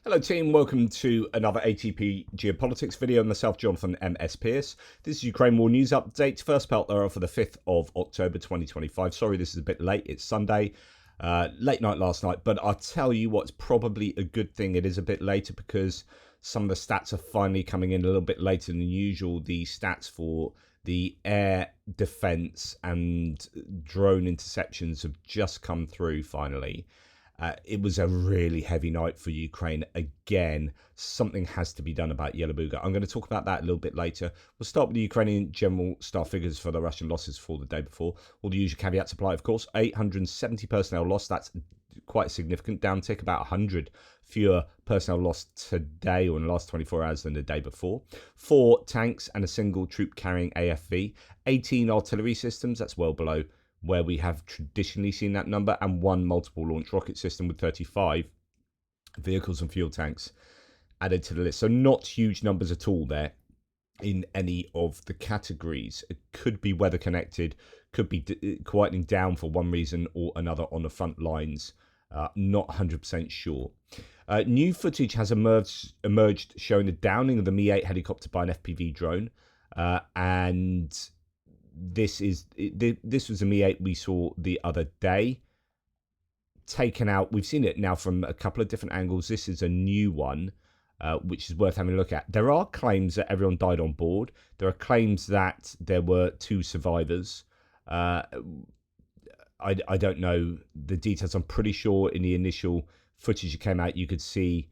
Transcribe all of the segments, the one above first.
Hello team, welcome to another ATP Geopolitics video. Myself, Jonathan M.S. Pearce. This is Ukraine War News Update. First part there for the 5th of October 2025. Sorry this is a bit late, it's Sunday. Late night last night, but I'll tell you what's probably a good thing. It is a bit later because some of the stats are finally coming in a little bit later than usual. The stats for the air defense and drone interceptions have just come through finally. It was a really heavy night for Ukraine. Again, something has to be done about Yellow-Buga. I'm going to talk about that a little bit later. We'll start with the Ukrainian general staff figures for the Russian losses for the day before. All the usual caveats apply, of course. 870 personnel lost. That's quite a significant downtick, about 100 fewer personnel lost today or in the last 24 hours than the day before. 4 tanks and a single troop-carrying AFV. 18 artillery systems. That's well below where we have traditionally seen that number, and 1 multiple launch rocket system with 35 vehicles and fuel tanks added to the list. So not huge numbers at all there in any of the categories. It could be weather connected, could be quieting down for one reason or another on the front lines. Not 100% sure. New footage has emerged showing the downing of the Mi-8 helicopter by an FPV drone, and this was a Mi-8 we saw the other day, taken out. We've seen it now from a couple of different angles. This is a new one, which is worth having a look at. There are claims that everyone died on board. There are claims that there were 2 survivors. I don't know the details. I'm pretty sure in the initial footage that came out, you could see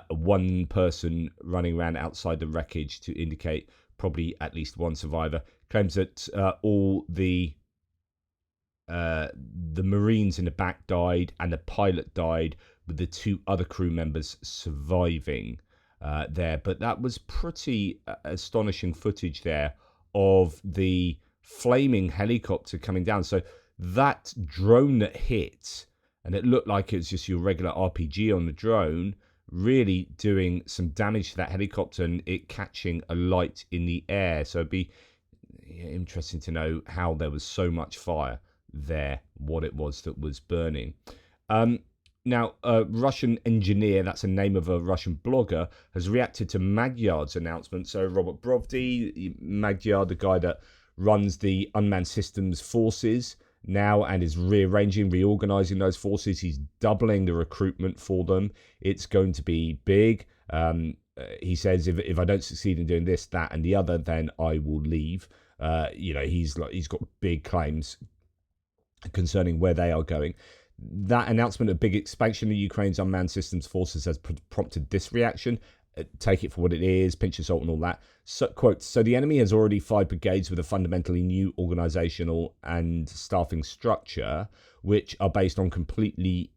one person running around outside the wreckage to indicate probably at least 1 survivor. Claims that all the Marines in the back died and the pilot died, with the 2 other crew members surviving there. But that was pretty astonishing footage there of the flaming helicopter coming down. So that drone that hit, and it looked like it was just your regular RPG on the drone, really doing some damage to that helicopter and it catching alight in the air. So it'd be interesting to know how there was so much fire there, what it was that was burning. Now, a Russian engineer, that's the name of a Russian blogger, has reacted to Magyar's announcement. So Robert Brovdi, Magyar, the guy that runs the unmanned systems forces now and is reorganizing those forces. He's doubling the recruitment for them. It's going to be big. He says, if I don't succeed in doing this, that, and the other, then I will leave. He's got big claims concerning where they are going. That announcement of big expansion of Ukraine's unmanned systems forces has prompted this reaction. Take it for what it is, pinch of salt and all that. So, quote, so the enemy has already 5 brigades with a fundamentally new organizational and staffing structure, which are based on completely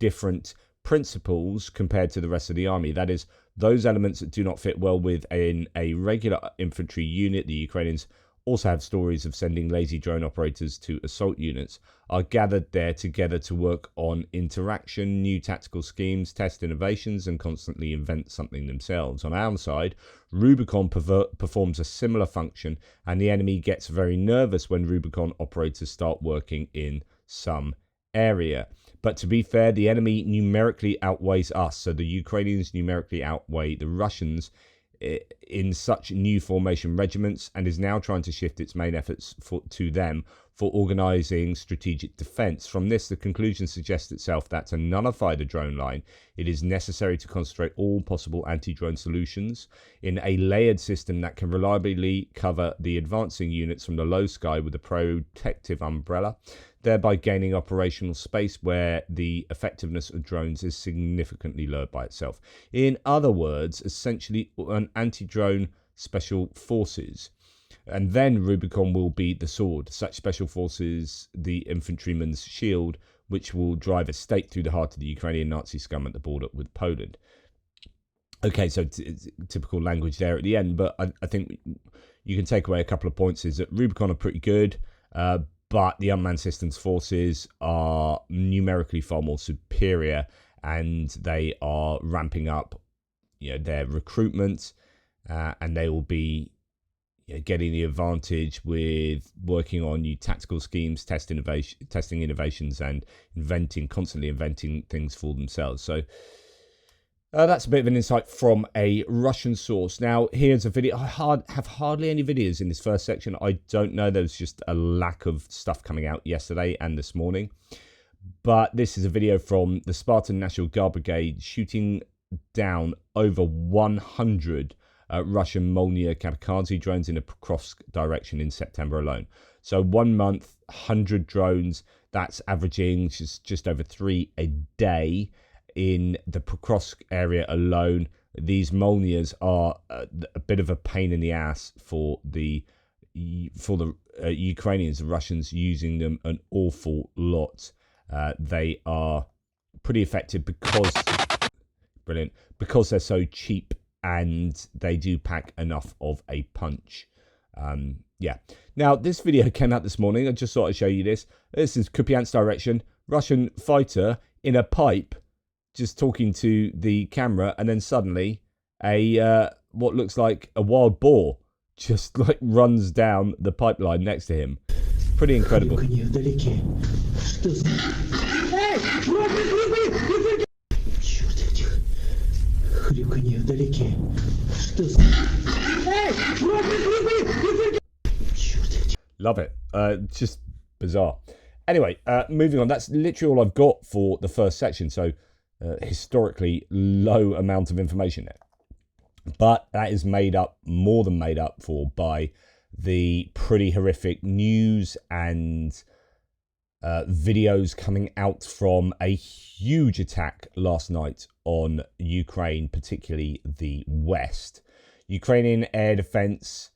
different principles compared to the rest of the army. That is, those elements that do not fit well within a regular infantry unit. The Ukrainians also have stories of sending lazy drone operators to assault units, are gathered there together to work on interaction, new tactical schemes, test innovations, and constantly invent something themselves. On our side, Rubicon performs a similar function, and the enemy gets very nervous when Rubicon operators start working in some area. But to be fair, the enemy numerically outweighs us, so the Ukrainians numerically outweigh the Russians in such new formation regiments, and is now trying to shift its main efforts to them for organizing strategic defense. From this, the conclusion suggests itself that to nullify the drone line, it is necessary to concentrate all possible anti-drone solutions in a layered system that can reliably cover the advancing units from the low sky with a protective umbrella, thereby gaining operational space where the effectiveness of drones is significantly lowered by itself. In other words, essentially an anti-drone special forces. And then Rubicon will be the sword. Such special forces, the infantryman's shield, which will drive a stake through the heart of the Ukrainian Nazi scum at the border with Poland. Okay, so typical language there at the end, but I think you can take away a couple of points. Is that Rubicon are pretty good, but the unmanned systems forces are numerically far more superior, and they are ramping up, their recruitment, and they will be getting the advantage with working on new tactical schemes, testing innovations, and constantly inventing things for themselves. So That's a bit of an insight from a Russian source. Now, here's a video. I have hardly any videos in this first section. I don't know. There was just a lack of stuff coming out yesterday and this morning. But this is a video from the Spartan National Guard Brigade shooting down over 100 Russian Molniya kamikaze drones in a Pokrovsk direction in September alone. So 1 month, 100 drones. That's averaging just over 3 a day. In the Pokrovsk area alone, these Molniyas are a bit of a pain in the ass for the Ukrainians. The Russians using them an awful lot. They are pretty effective because they're so cheap and they do pack enough of a punch. Yeah. Now this video came out this morning. I just thought I'd show you this. This is Kupiansk direction. Russian fighter in a pipe, just talking to the camera, and then suddenly a what looks like a wild boar just like runs down the pipeline next to him. Pretty incredible. Love it. Just bizarre. Anyway, moving on. That's literally all I've got for the first section. So historically low amount of information there, but that is more than made up for by the pretty horrific news and videos coming out from a huge attack last night on Ukraine, particularly the west. Ukrainian air defense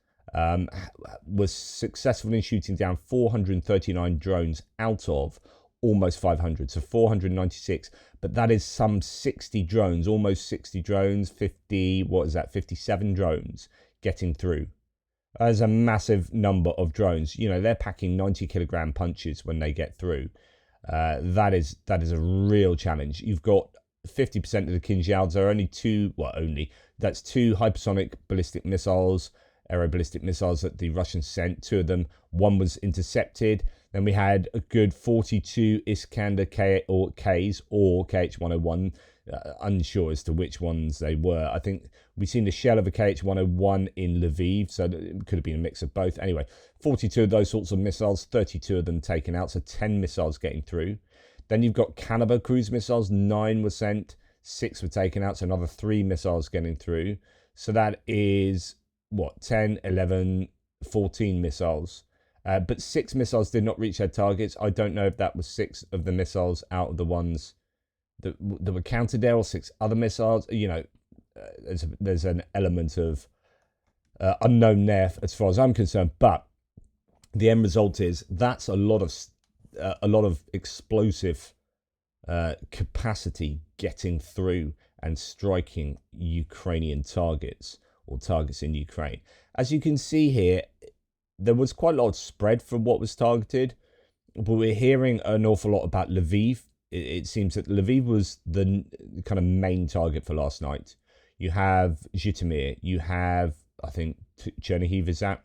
was successful in shooting down 439 drones out of almost 500, so 496, but that is some 60 drones, almost 60 drones, 57 drones getting through. That is a massive number of drones. You know, they're packing 90-kilogram punches when they get through. That is a real challenge. You've got 50% of the Kinzhals are that's two hypersonic ballistic missiles, aeroballistic missiles that the Russians sent. 2 of them, one was intercepted. Then we had a good 42 Iskander Ks or KH-101, unsure as to which ones they were. I think we've seen the shell of a KH-101 in Lviv, so it could have been a mix of both. Anyway, 42 of those sorts of missiles, 32 of them taken out, so 10 missiles getting through. Then you've got Caliber cruise missiles, 9 were sent, 6 were taken out, so another 3 missiles getting through. So that is, 10, 11, 14 missiles. But 6 missiles did not reach their targets. I don't know if that was 6 of the missiles out of the ones that were counted there, or 6 other missiles. You know, there's an element of unknown there as far as I'm concerned. But the end result is that's a lot of explosive capacity getting through and striking Ukrainian targets, or targets in Ukraine. As you can see here, there was quite a lot of spread from what was targeted, but we're hearing an awful lot about Lviv. It seems that Lviv was the kind of main target for last night. You have Zhytomyr, you have, I think, Chernihiv is that.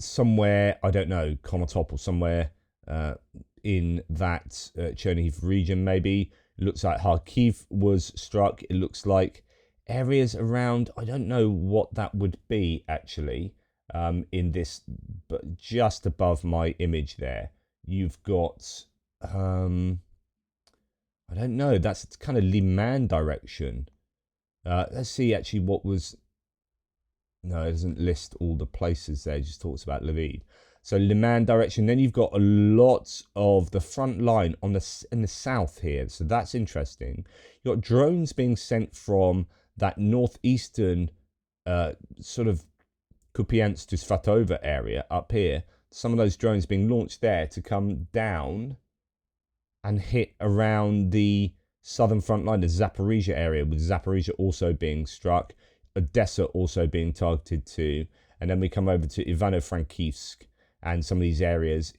Somewhere, I don't know, Komatop or somewhere in that Chernihiv region maybe. It looks like Kharkiv was struck. It looks like areas around, I don't know what that would be actually, in this, but just above my image there, you've got, I don't know, that's kind of Liman direction. Let's see actually what was, no, it doesn't list all the places there, it just talks about Lviv. So Liman direction, then you've got a lot of the front line in the south here, so that's interesting. You've got drones being sent from that northeastern sort of Kupiansk to Svatova area up here. Some of those drones being launched there to come down and hit around the southern front line, the Zaporizhia area, with Zaporizhia also being struck, Odessa also being targeted too, and then we come over to Ivano-Frankivsk and some of these areas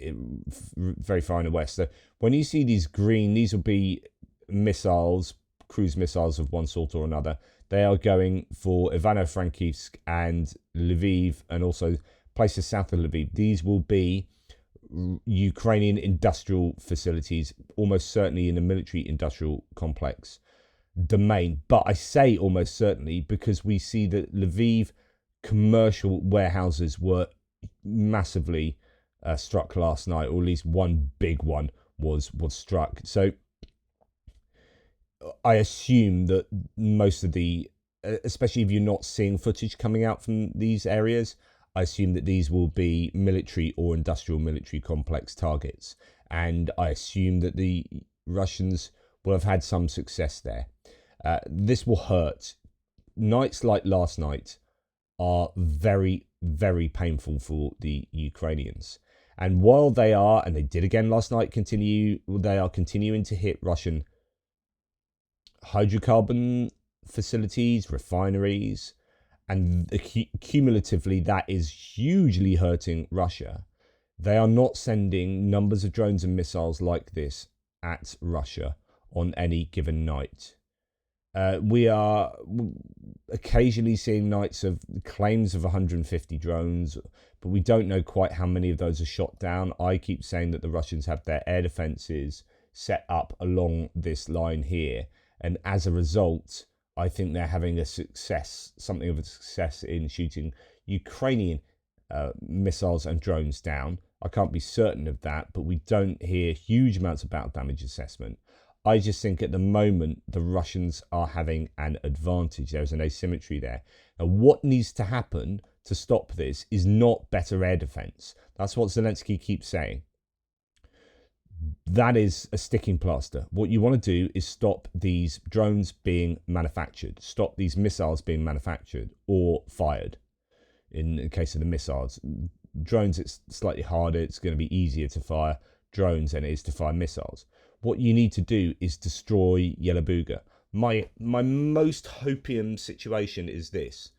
very far in the west. So when you see these green, these will be missiles, cruise missiles of one sort or another. They are going for Ivano-Frankivsk and Lviv, and also places south of Lviv. These will be Ukrainian industrial facilities, almost certainly in the military industrial complex domain. But I say almost certainly because we see that Lviv commercial warehouses were massively struck last night, or at least one big one was struck. So I assume that most of the, especially if you're not seeing footage coming out from these areas, I assume that these will be military or industrial military complex targets. And I assume that the Russians will have had some success there. This will hurt. Nights like last night are very, very painful for the Ukrainians. And while they are, and they did again last night, they are continuing to hit Russian hydrocarbon facilities, refineries, and cumulatively that is hugely hurting Russia. They are not sending numbers of drones and missiles like this at Russia on any given night. We are occasionally seeing nights of claims of 150 drones, but we don't know quite how many of those are shot down. I keep saying that the Russians have their air defenses set up along this line here, and as a result, I think they're having something of a success in shooting Ukrainian missiles and drones down. I can't be certain of that, but we don't hear huge amounts of battle damage assessment. I just think at the moment, the Russians are having an advantage. There's an asymmetry there. Now, what needs to happen to stop this is not better air defense. That's what Zelensky keeps saying. That is a sticking plaster. What you want to do is stop these drones being manufactured, stop these missiles being manufactured or fired. In the case of the missiles, drones, it's slightly harder. It's going to be easier to fire drones than it is to fire missiles. What you need to do is destroy Yelabuga. My most hopium situation is this,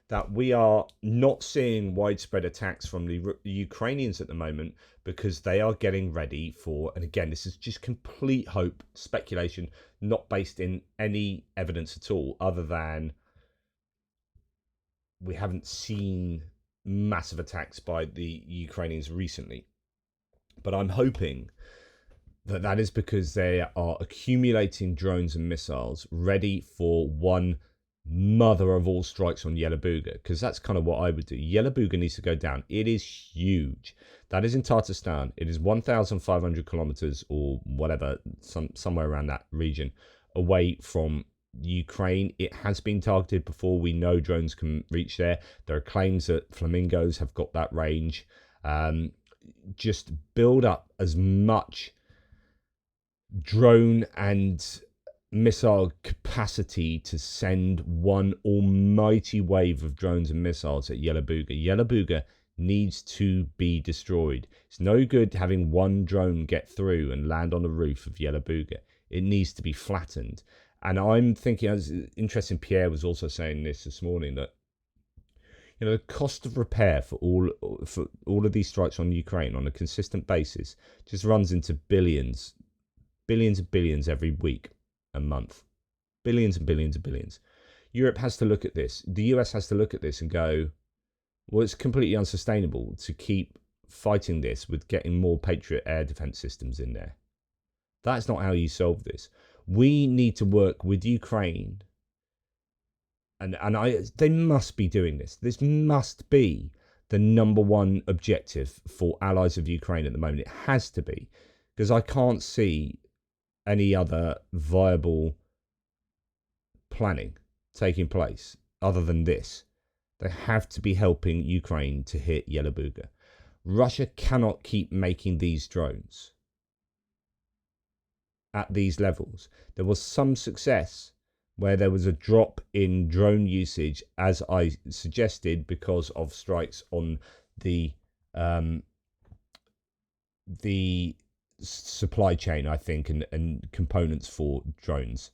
that we are not seeing widespread attacks from the Ukrainians at the moment because they are getting ready for, and again, this is just complete hope, speculation, not based in any evidence at all, other than we haven't seen massive attacks by the Ukrainians recently. But I'm hoping that is because they are accumulating drones and missiles ready for one mother of all strikes on Yelabuga, because that's kind of what I would do. Yelabuga needs to go down. It is huge. That is in Tatarstan. It is 1,500 kilometers or whatever, somewhere around that region away from Ukraine. It has been targeted before. We know drones can reach there. There are claims that flamingos have got that range. Just build up as much drone and missile capacity to send one almighty wave of drones and missiles at Yelabuga. Yelabuga needs to be destroyed. It's no good having one drone get through and land on the roof of Yelabuga. It needs to be flattened. And I'm thinking, as interesting, Pierre was also saying this morning, that the cost of repair for all of these strikes on Ukraine on a consistent basis just runs into billions and billions every week and month. Billions and billions and billions. Europe has to look at this. The US has to look at this and go, well, it's completely unsustainable to keep fighting this with getting more Patriot air defense systems in there. That's not how you solve this. We need to work with Ukraine, and they must be doing this. This must be the number one objective for allies of Ukraine at the moment. It has to be, because I can't see any other viable planning taking place other than this. They have to be helping Ukraine to hit Yelabuga. Russia cannot keep making these drones at these levels. There was some success where there was a drop in drone usage, as I suggested, because of strikes on the supply chain, I think, and components for drones.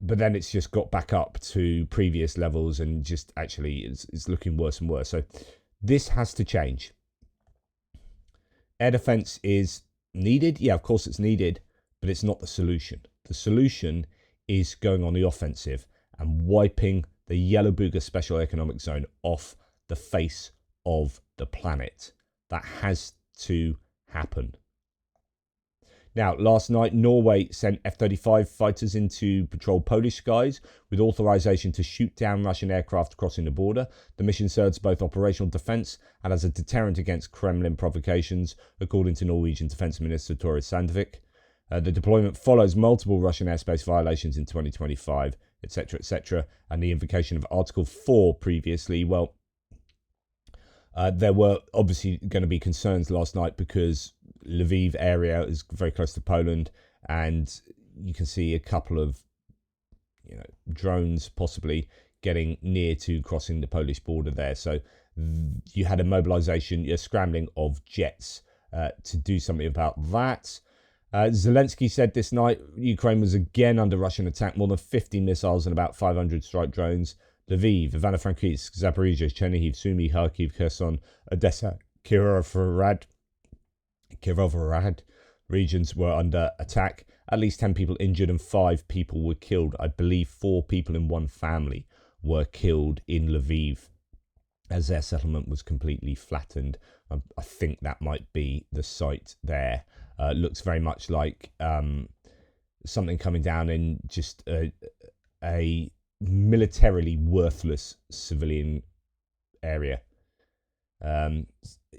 But then it's just got back up to previous levels and just actually it's looking worse and worse. So this has to change. Air defense is needed. Yeah, of course it's needed, but it's not the solution. The solution is going on the offensive and wiping the Yelabuga Special Economic Zone off the face of the planet. That has to happen. Now, last night, Norway sent F-35 fighters in to patrol Polish skies with authorization to shoot down Russian aircraft crossing the border. The mission serves both operational defense and as a deterrent against Kremlin provocations, according to Norwegian Defense Minister Tore Sandvik. The deployment follows multiple Russian airspace violations in 2025, etc., etc., and the invocation of Article 4 previously. Well, there were obviously going to be concerns last night because Lviv area is very close to Poland, and you can see a couple of drones possibly getting near to crossing the Polish border there. So you had a mobilization, a scrambling of jets to do something about that. Zelensky said this night Ukraine was again under Russian attack, more than 50 missiles and about 500 strike drones. Lviv, Ivano-Frankivsk, Zaporizhzhia, Chernihiv, Sumy, Kharkiv, Kherson, Odessa, Kirovohrad regions were under attack. At least 10 people injured and 5 people were killed. I believe 4 people in one family were killed in Lviv as their settlement was completely flattened. I think that might be the site there. Looks very much like something coming down in just a militarily worthless civilian area.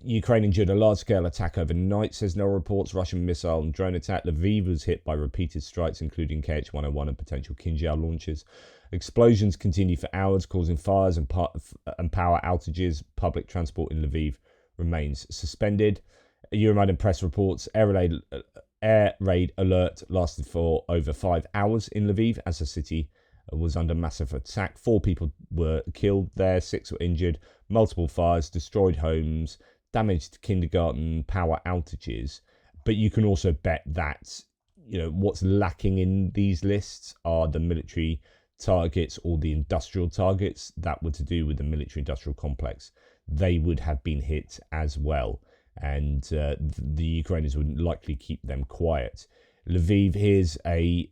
Ukraine endured a large-scale attack overnight, says no reports. Russian missile and drone attack. Lviv was hit by repeated strikes, including KH-101 and potential Kinjal launches. Explosions continued for hours, causing fires and power outages. Public transport in Lviv remains suspended. Euromaidan press reports air raid alert lasted for over 5 hours in Lviv as the city was under massive attack. 4 people were killed there, 6 were injured, multiple fires, destroyed homes, damaged kindergarten, power outages. But you can also bet that what's lacking in these lists are the military targets or the industrial targets that were to do with the military industrial complex. They would have been hit as well, and the Ukrainians would likely keep them quiet. Lviv, here's a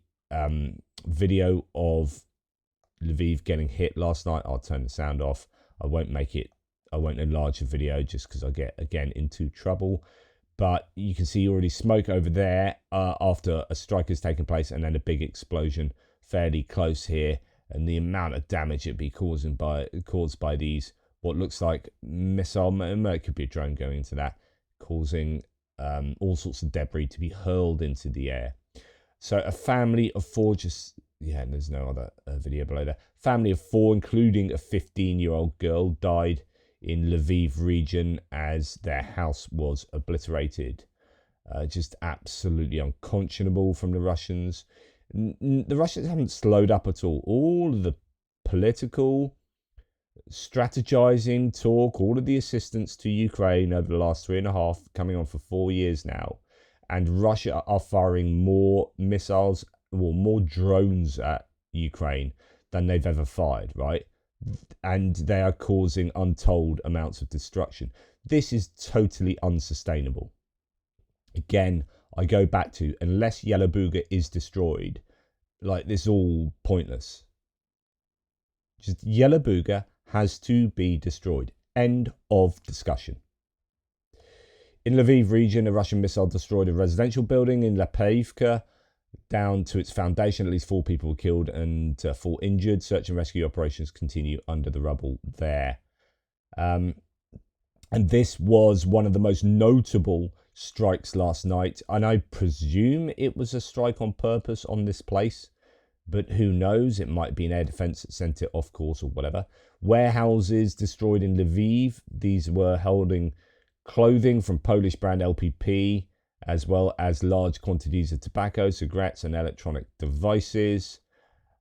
video of Lviv getting hit last night. I'll turn the sound off. I won't enlarge the video just because I get again into trouble. But you can see already smoke over there after a strike has taken place, and then a big explosion fairly close here, and the amount of damage it'd be caused by these what looks like missile, it could be a drone going into that, causing all sorts of debris to be hurled into the air. So a family of 4 there's no other video below there. Family of 4, including a 15-year-old girl, died in Lviv region as their house was obliterated. Just absolutely unconscionable from the Russians. The Russians haven't slowed up at all. All of the political strategizing talk, all of the assistance to Ukraine over the last 3.5, coming on for 4 years now, and Russia are firing more missiles, more drones at Ukraine than they've ever fired, right? And they are causing untold amounts of destruction. This is totally unsustainable. Again, I go back to, unless Yelabuga is destroyed, this is all pointless. Just Yelabuga has to be destroyed. End of discussion. In Lviv region, a Russian missile destroyed a residential building in Lepeyivka down to its foundation. At least 4 people were killed and 4 injured. Search and rescue operations continue under the rubble there. And this was one of the most notable strikes last night. And I presume it was a strike on purpose on this place. But who knows? It might be an air defense that sent it off course or whatever. Warehouses destroyed in Lviv. These were holding clothing from Polish brand LPP, as well as large quantities of tobacco, cigarettes, and electronic devices.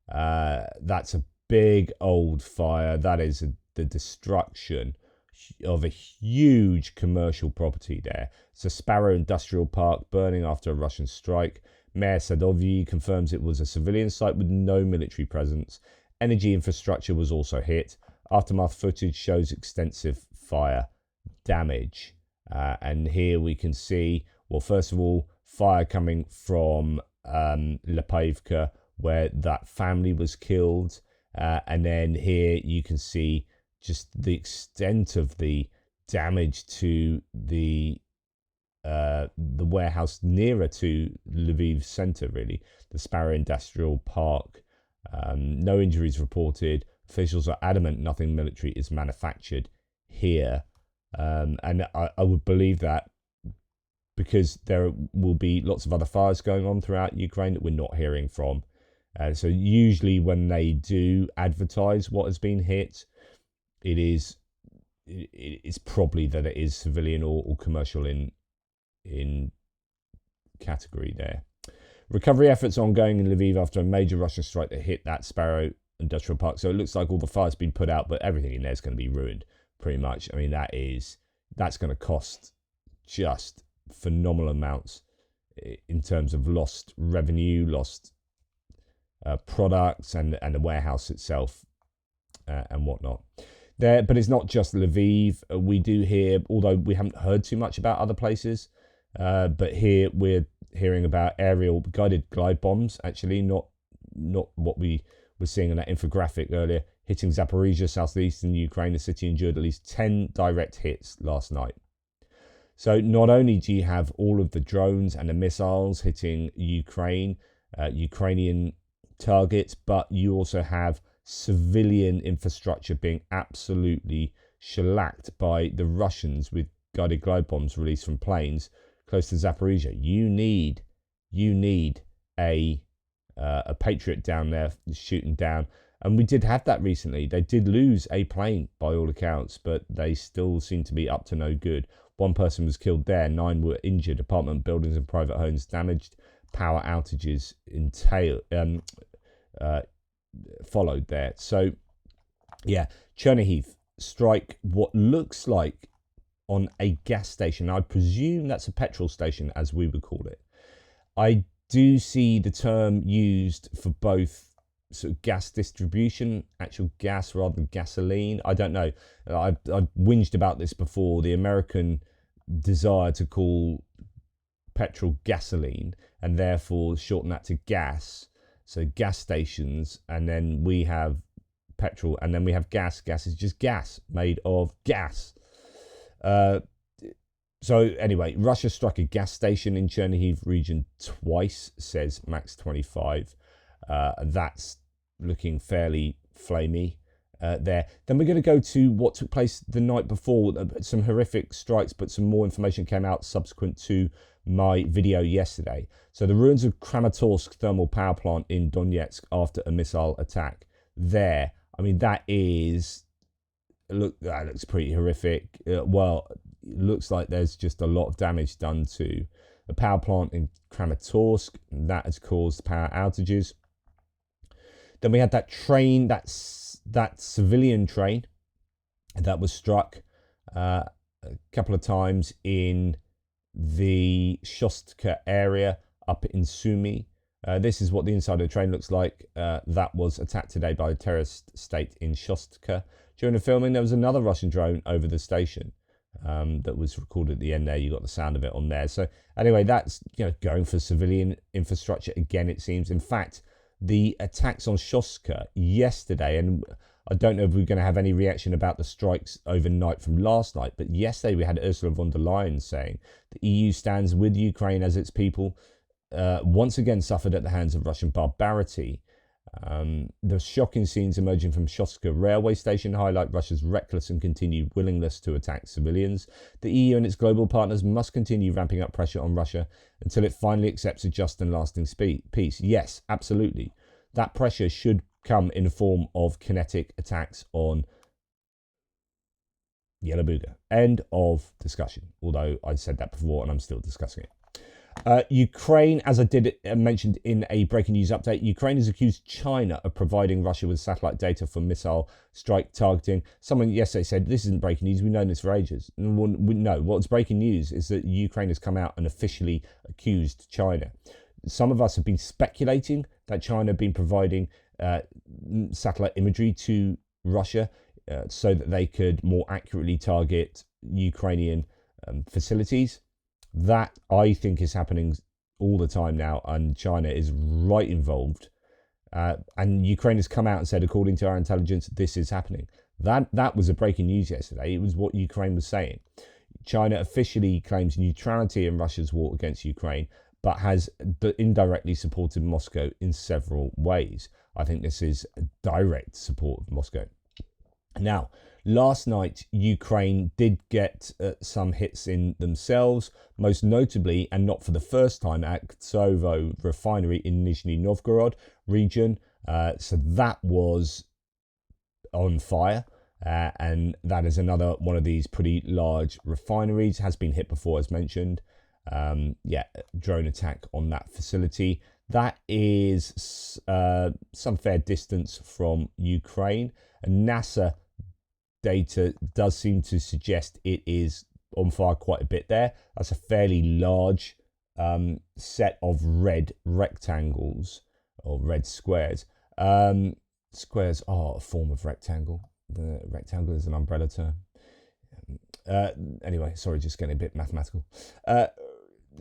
That's a big old fire. That is the destruction of a huge commercial property there. It's a Sparrow Industrial Park burning after a Russian strike. Mayor Sadovyi confirms it was a civilian site with no military presence. Energy infrastructure was also hit. Aftermath footage shows extensive fire damage. And here we can see, well, first of all, fire coming from Lepeyivka, where that family was killed. And then here you can see just the extent of the damage to the the warehouse nearer to Lviv center, really, the Sparrow Industrial Park. No injuries reported. Officials are adamant nothing military is manufactured here. And I would believe that because there will be lots of other fires going on throughout Ukraine that we're not hearing from. So usually when they do advertise what has been hit, it's probably that it is civilian or commercial in category there. Recovery efforts ongoing in Lviv after a major Russian strike that hit that Sparrow Industrial Park. So it looks like all the fire's been put out, but everything in there is going to be ruined pretty much. I mean, that's going to cost just phenomenal amounts in terms of lost revenue, lost products, and the warehouse itself and whatnot. But it's not just Lviv. We do hear, although we haven't heard too much about other places, but here we're hearing about aerial guided glide bombs, actually, not what we were seeing in that infographic earlier, hitting Zaporizhia, southeastern Ukraine. The city endured at least 10 direct hits last night. So not only do you have all of the drones and the missiles hitting Ukrainian targets, but you also have civilian infrastructure being absolutely shellacked by the Russians with guided glide bombs released from planes close to Zaporizhia. You need a Patriot down there shooting down. And we did have that recently. They did lose a plane by all accounts, but they still seem to be up to no good. One person was killed there, 9 were injured. Apartment buildings and private homes damaged. Power outages followed there. So, yeah, Chernihiv strike what looks like on a gas station. I presume that's a petrol station, as we would call it. I do see the term used for both sort of gas distribution, actual gas rather than gasoline. I don't know. I've whinged about this before. The American desire to call petrol gasoline and therefore shorten that to gas. So gas stations, and then we have petrol, and then we have gas. Gas is just gas made of gas. So anyway, Russia struck a gas station in Chernihiv region twice, says Max 25. That's looking fairly flamey there. Then we're going to go to what took place the night before. Some horrific strikes, but some more information came out subsequent to my video yesterday. So the ruins of Kramatorsk thermal power plant in Donetsk after a missile attack there. I mean, that looks pretty horrific. Well, it looks like there's just a lot of damage done to the power plant in Kramatorsk. That has caused power outages. Then we had that train, that civilian train that was struck a couple of times in the Shostka area up in Sumy. This is what the inside of the train looks like. That was attacked today by a terrorist state in Shostka. During the filming, there was another Russian drone over the station that was recorded at the end there. You got the sound of it on there. So anyway, that's going for civilian infrastructure again, it seems. In fact, the attacks on Shostka yesterday, and I don't know if we're going to have any reaction about the strikes overnight from last night, but yesterday we had Ursula von der Leyen saying the EU stands with Ukraine as its people once again suffered at the hands of Russian barbarity. The shocking scenes emerging from Shostka railway station highlight Russia's reckless and continued willingness to attack civilians. The EU and its global partners must continue ramping up pressure on Russia until it finally accepts a just and lasting peace. Yes, absolutely. That pressure should come in the form of kinetic attacks on Yelabuga. End of discussion. Although I said that before and I'm still discussing it. Ukraine, as I did mentioned in a breaking news update, Ukraine has accused China of providing Russia with satellite data for missile strike targeting. Someone yesterday said, this isn't breaking news, we've known this for ages. No, what's breaking news is that Ukraine has come out and officially accused China. Some of us have been speculating that China have been providing satellite imagery to Russia so that they could more accurately target Ukrainian facilities. That, I think, is happening all the time now, and China is right involved. And Ukraine has come out and said, according to our intelligence, this is happening. That was a breaking news yesterday. It was what Ukraine was saying. China officially claims neutrality in Russia's war against Ukraine, but has indirectly supported Moscow in several ways. I think this is a direct support of Moscow. Now, last night, Ukraine did get some hits in themselves, most notably, and not for the first time, at Kosovo Refinery in Nizhny Novgorod region. So that was on fire. And that is another one of these pretty large refineries, has been hit before, as mentioned. Drone attack on that facility. That is some fair distance from Ukraine. And NASA data does seem to suggest it is on fire quite a bit there. That's a fairly large set of red rectangles or red squares. Squares are a form of rectangle. The rectangle is an umbrella term. Anyway, sorry, just getting a bit mathematical. The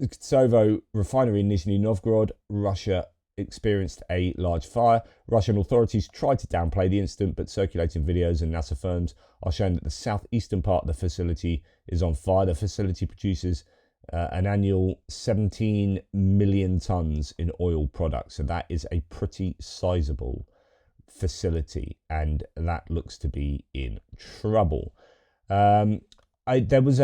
Kosovo refinery in Nizhny Novgorod, Russia experienced a large fire. Russian authorities tried to downplay the incident, but circulating videos and NASA firms are showing that the southeastern part of the facility is on fire. The facility produces an annual 17 million tons in oil products, so that is a pretty sizable facility, and that looks to be in trouble. There was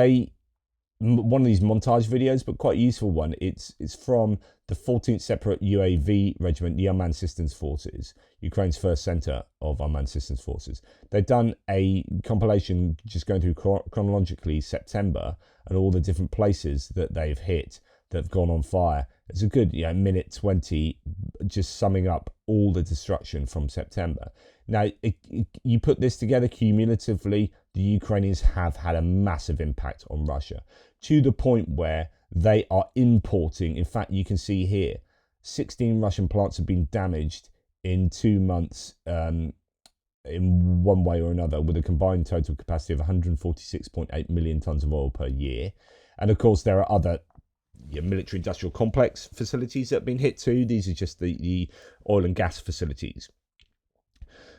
one of these montage videos, but quite a useful one. It's from the 14th Separate UAV Regiment, the Unmanned Systems Forces, Ukraine's first centre of Unmanned Systems Forces. They've done a compilation just going through chronologically September and all the different places that they've hit that have gone on fire. It's a good minute 20 just summing up all the destruction from September. Now, you put this together cumulatively, the Ukrainians have had a massive impact on Russia, to the point where they are importing. In fact, you can see here, 16 Russian plants have been damaged in 2 months in one way or another, with a combined total capacity of 146.8 million tons of oil per year. And of course, there are other military industrial complex facilities that have been hit too. These are just the oil and gas facilities.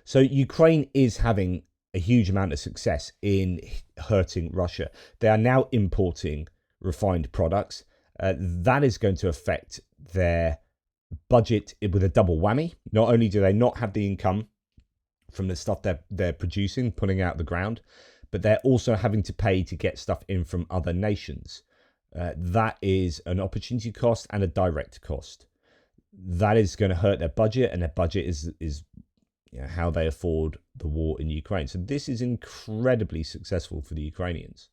So Ukraine is having a huge amount of success in hurting Russia. They are now importing refined products. That is going to affect their budget with a double whammy. Not only do they not have the income from the stuff they're producing, putting out the ground, but they're also having to pay to get stuff in from other nations. That is an opportunity cost and a direct cost. That is going to hurt their budget, and their budget is how they afford the war in Ukraine. So this is incredibly successful for the Ukrainians.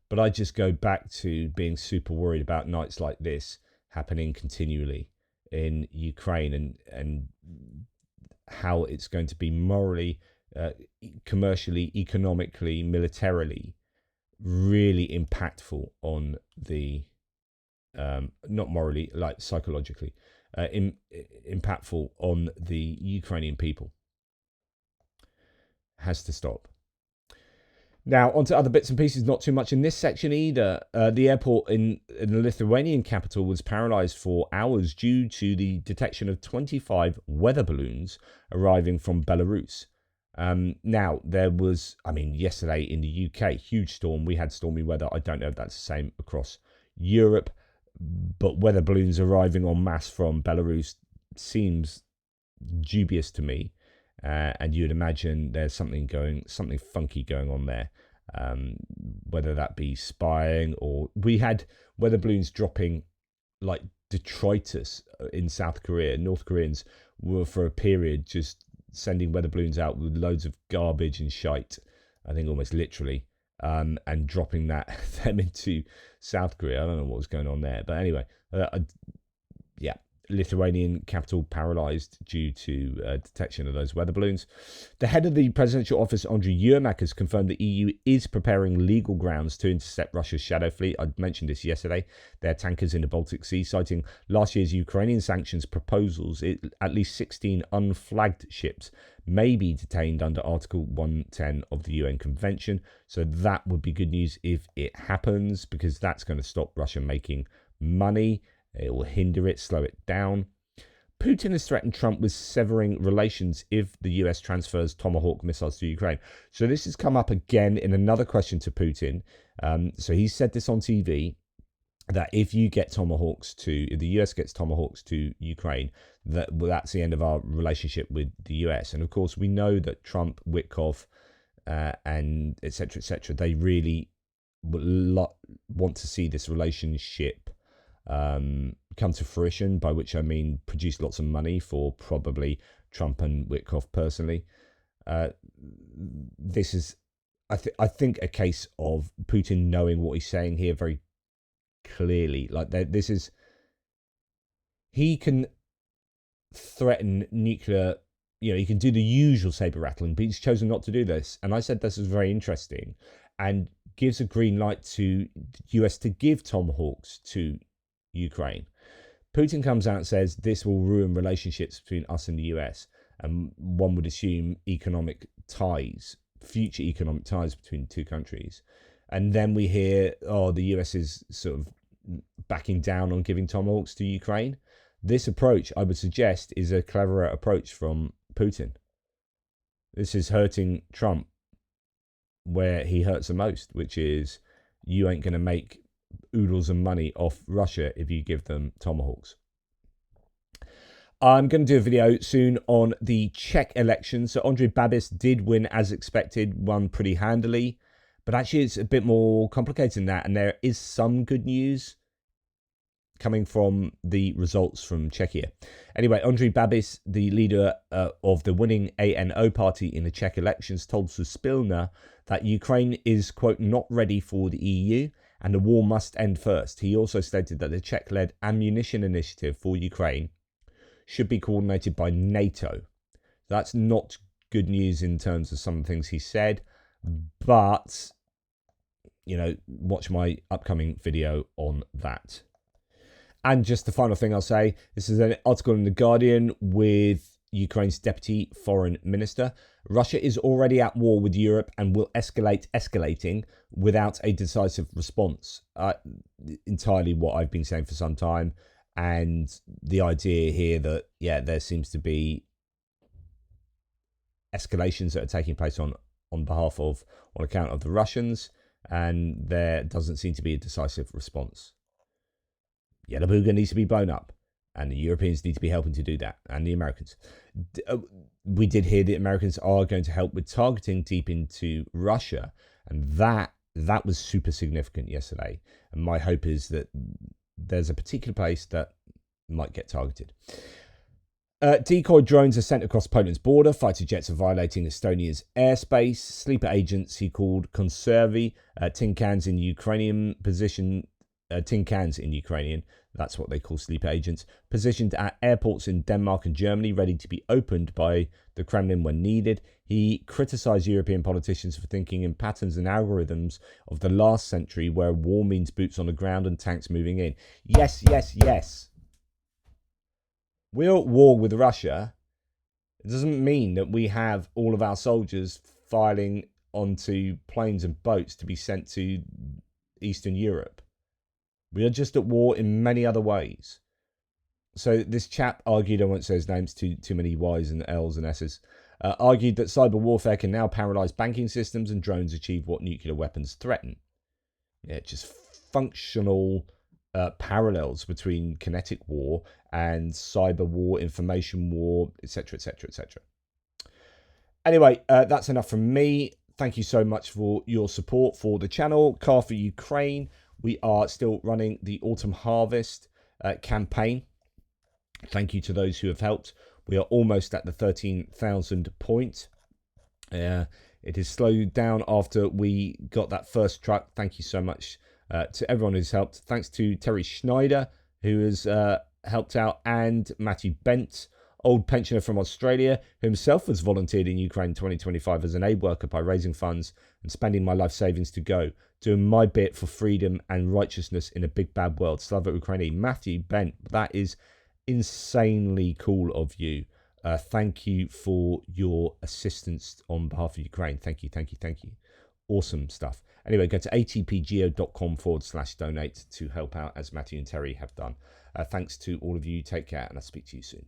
But I just go back to being super worried about nights like this happening continually in Ukraine, and how it's going to be morally, commercially, economically, militarily really impactful on the not morally, like psychologically impactful on the Ukrainian people. Has to stop. Now, onto other bits and pieces, not too much in this section either. The airport in the Lithuanian capital was paralysed for hours due to the detection of 25 weather balloons arriving from Belarus. Now, there was, yesterday in the UK, huge storm. We had stormy weather. I don't know if that's the same across Europe, but weather balloons arriving en masse from Belarus seems dubious to me. And you'd imagine there's something funky going on there, whether that be spying, or we had weather balloons dropping like detritus in South Korea. North Koreans were for a period just sending weather balloons out with loads of garbage and shite, I think almost literally, and dropping them into South Korea. I don't know what was going on there, but anyway, Lithuanian capital paralysed due to detection of those weather balloons. The head of the presidential office, Andriy Yermak, has confirmed the EU is preparing legal grounds to intercept Russia's shadow fleet. I mentioned this yesterday. Their tankers in the Baltic Sea, citing last year's Ukrainian sanctions proposals. At least 16 unflagged ships may be detained under Article 110 of the UN Convention. So that would be good news if it happens, because that's going to stop Russia making money. It will hinder it, slow it down. Putin has threatened Trump with severing relations if the US transfers Tomahawk missiles to Ukraine. So this has come up again in another question to Putin. So he said this on TV, that if you get Tomahawks if the US gets Tomahawks to Ukraine, that's the end of our relationship with the US. And of course, we know that Trump, Witkoff, and etc., they really want to see this relationship come to fruition, by which I mean produce lots of money for probably Trump and Witkoff personally. This is, I think, a case of Putin knowing what he's saying here very clearly. Like, this is, he can threaten nuclear, he can do the usual saber rattling, but he's chosen not to do this. And I said this is very interesting, and gives a green light to the US to give Tomahawks to Ukraine. Putin comes out and says this will ruin relationships between us and the US, and one would assume future economic ties between the two countries. And then we hear, the US is sort of backing down on giving Tomahawks to Ukraine. This approach, I would suggest, is a cleverer approach from Putin. This is hurting Trump where he hurts the most, which is, you ain't going to make oodles of money off Russia if you give them Tomahawks. I'm going to do a video soon on the Czech election. So Andrej Babis did win as expected, won pretty handily. But actually, it's a bit more complicated than that. And there is some good news coming from the results from Czechia. Anyway, Andrej Babis, the leader of the winning ANO party in the Czech elections, told Suspilna that Ukraine is, quote, not ready for the EU and the war must end first. He also stated that the Czech-led ammunition initiative for Ukraine should be coordinated by NATO. That's not good news in terms of some things he said, but, watch my upcoming video on that. And just the final thing I'll say, this is an article in The Guardian with Ukraine's deputy foreign minister. Russia is already at war with Europe and will escalating without a decisive response. Entirely what I've been saying for some time. And the idea here that, there seems to be escalations that are taking place on account of the Russians, and there doesn't seem to be a decisive response. Yelabuga needs to be blown up, and the Europeans need to be helping to do that, and the Americans. We did hear the Americans are going to help with targeting deep into Russia, and that was super significant yesterday. And my hope is that there's a particular place that might get targeted. Decoy drones are sent across Poland's border. Fighter jets are violating Estonia's airspace. Sleeper agents he called konservy, tin cans in Ukrainian position. Tin cans in Ukrainian, that's what they call sleeper agents, positioned at airports in Denmark and Germany, ready to be opened by the Kremlin when needed. He criticised European politicians for thinking in patterns and algorithms of the last century, where war means boots on the ground and tanks moving in. Yes. We're at war with Russia. It doesn't mean that we have all of our soldiers filing onto planes and boats to be sent to Eastern Europe. We are just at war in many other ways. So this chap argued, I won't say his names, too many Y's and L's and S's, argued that cyber warfare can now paralyze banking systems and drones achieve what nuclear weapons threaten. Just functional parallels between kinetic war and cyber war, information war, etc. Anyway, that's enough from me. Thank you so much for your support for the channel. Car for Ukraine. We are still running the Autumn Harvest campaign. Thank you to those who have helped. We are almost at the 13,000 point. It has slowed down after we got that first truck. Thank you so much to everyone who's helped. Thanks to Terry Schneider, who has helped out, and Matthew Bent, old pensioner from Australia, who himself was volunteered in Ukraine 2025 as an aid worker by raising funds and spending my life savings to go, doing my bit for freedom and righteousness in a big bad world. Slava Ukraine. Matthew Bent, that is insanely cool of you. Thank you for your assistance on behalf of Ukraine. Thank you. Awesome stuff. Anyway, go to atpgeo.com/donate to help out, as Matthew and Terry have done. Thanks to all of you. Take care, and I'll speak to you soon.